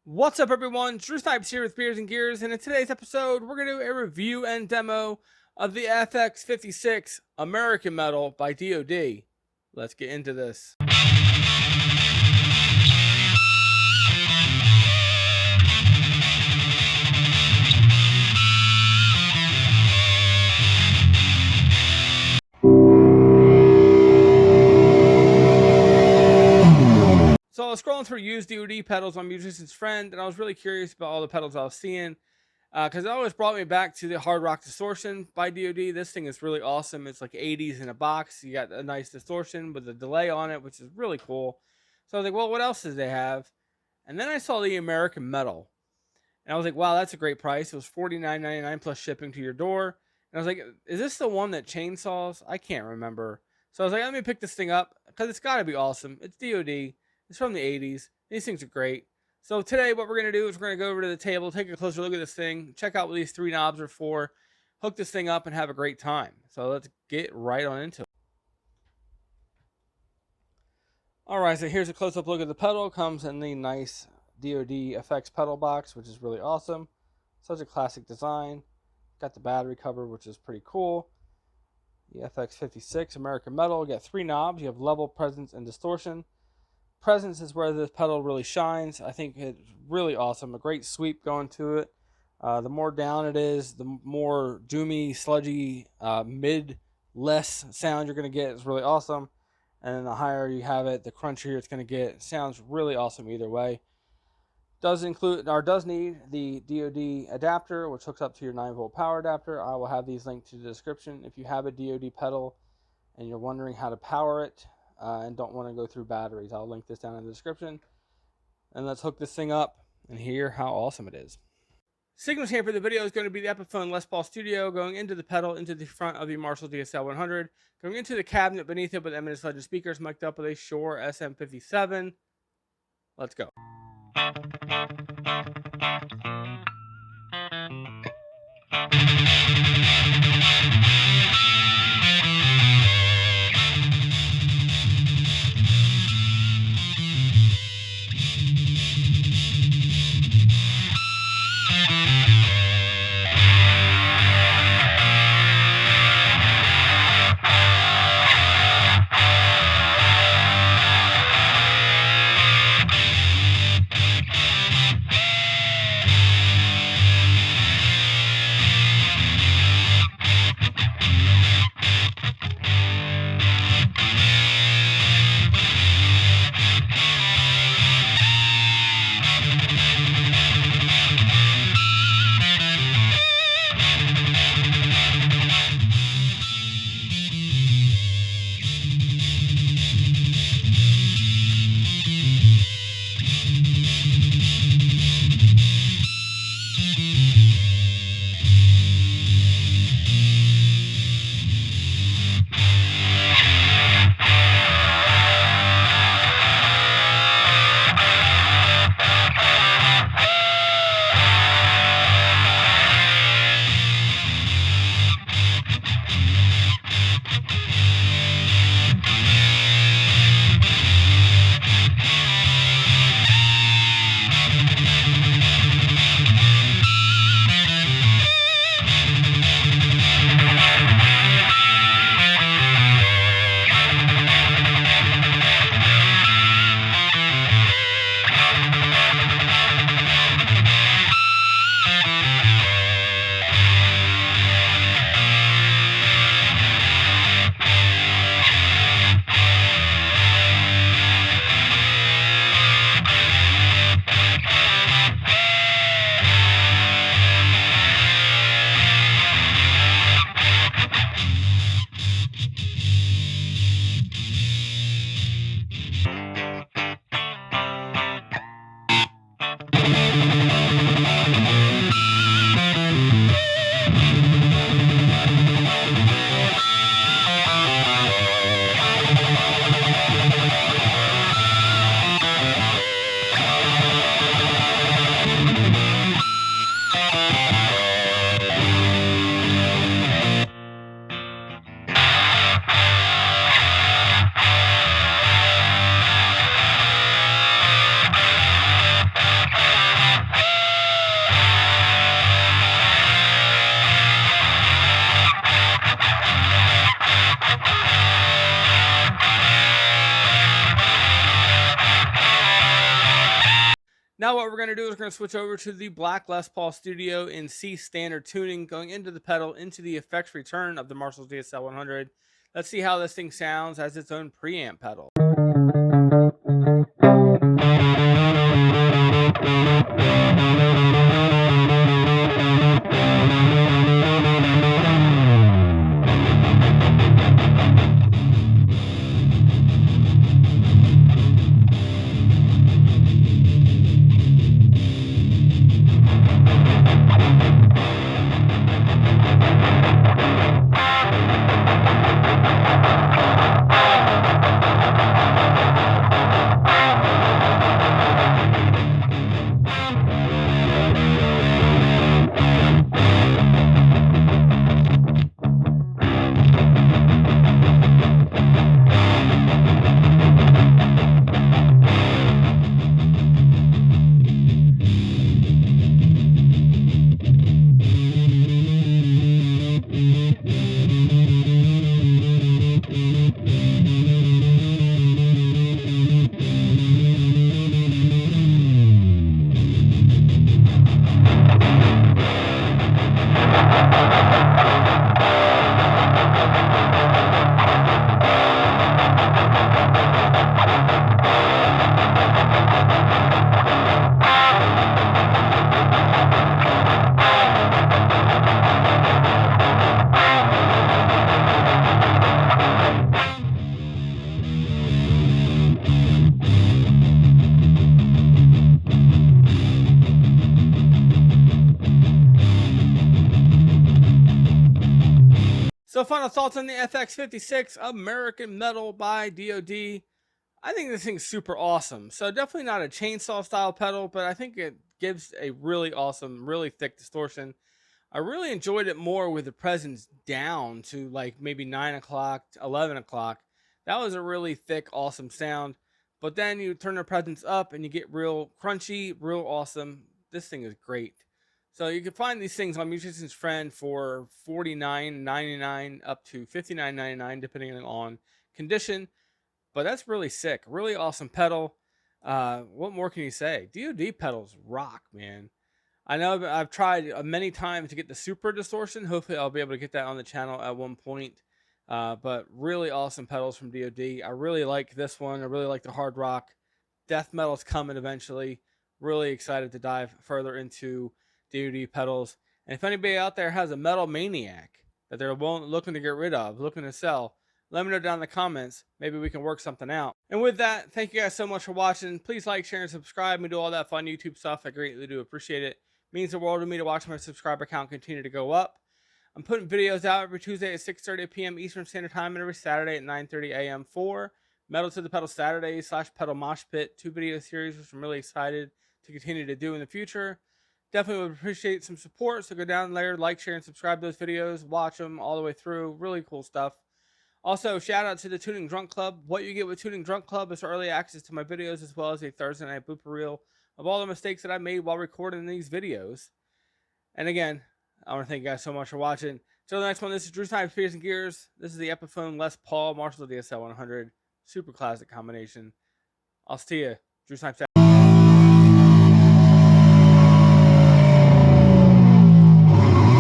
What's up, everyone? Drew Snipes here with Beers and Gears, and in today's episode, we're going to do a review and demo of the FX-56 American Metal by DOD. Let's get into this. So I was scrolling through used DOD pedals on Musician's Friend, and I was really curious about all the pedals I was seeing, because it always brought me back to the Hard Rock Distortion by DOD. This thing is really awesome. It's like 80s in a box. You got a nice distortion with a delay on it, which is really cool. So I was like, well, what else did they have? And then I saw the American Metal, and I was like, wow, that's a great price. It was $49.99 plus shipping to your door. And I was like, is this the one that chainsaws? I can't remember. So I was like, let me pick this thing up because it's got to be awesome. It's DOD. It's from the 80s. These things are great. So today what we're going to do is we're going to go over to the table, take a closer look at this thing, check out what these three knobs are for, hook this thing up, and have a great time. So let's get right on into it. Alright, so here's a close-up look at the pedal. Comes in the nice DOD effects pedal box, which is really awesome. Such a classic design. Got the battery cover, which is pretty cool. The FX-56 American Metal. You got three knobs. You have level, presence, and distortion. Presence is where this pedal really shines. I think it's really awesome. A great sweep going to it. The more down it is, the more doomy, sludgy, mid-less sound you're going to get. It's really awesome. And then the higher you have it, the crunchier it's going to get. It sounds really awesome either way. Does need the DOD adapter, which hooks up to your 9-volt power adapter. I will have these linked to the description. If you have a DOD pedal and you're wondering how to power it, and don't want to go through batteries, I'll link this down in the description. And let's hook this thing up and hear how awesome it is. Signal chain for the video is going to be the Epiphone Les Paul Studio, going into the pedal, into the front of the Marshall DSL 100, going into the cabinet beneath it with Eminence Legend speakers mic'd up with a Shure SM57. Let's go. Now what we're going to do is we're going to switch over to the Black Les Paul Studio in C standard tuning, going into the pedal, into the effects return of the Marshall DSL 100. Let's see how this thing sounds as its own preamp pedal. So final thoughts on the FX-56 American Metal by DOD. I think this thing's super awesome. So definitely not a chainsaw style pedal, but I think it gives a really awesome, really thick distortion. I really enjoyed it more with the presence down to like maybe 9 o'clock, 11 o'clock. That was a really thick, awesome sound. But then you turn the presence up and you get real crunchy, real awesome. This thing is great. So you can find these things on Musician's Friend for $49.99 up to $59.99 depending on condition. But that's really sick. Really awesome pedal. What more can you say? DOD pedals rock, man. I know I've tried many times to get the super distortion. Hopefully I'll be able to get that on the channel at one point. But really awesome pedals from DOD. I really like this one. I really like the hard rock. Death metal's coming eventually. Really excited to dive further into DOD pedals. And if anybody out there has a metal maniac that they're looking to get rid of, looking to sell, let me know down in the comments. Maybe we can work something out. And with that, thank you guys so much for watching. Please like, share, and subscribe. We do all that fun YouTube stuff. I greatly do appreciate it. It means the world to me to watch my subscriber count continue to go up. I'm putting videos out every Tuesday at 6:30 p.m. Eastern Standard Time and every Saturday at 9:30 a.m. for Metal to the Pedal Saturdays / Pedal Mosh Pit, 2 video series, which I'm really excited to continue to do in the future. Definitely would appreciate some support. So go down there, like, share, and subscribe to those videos. Watch them all the way through. Really cool stuff. Also, shout out to the Tuning Drunk Club. What you get with Tuning Drunk Club is early access to my videos as well as a Thursday night blooper reel of all the mistakes that I made while recording these videos. And again, I want to thank you guys so much for watching. Till the next one, this is Drew Snipes, Spears and Gears. This is the Epiphone Les Paul Marshall DSL 100. Super classic combination. I'll see you. Drew Snipes out.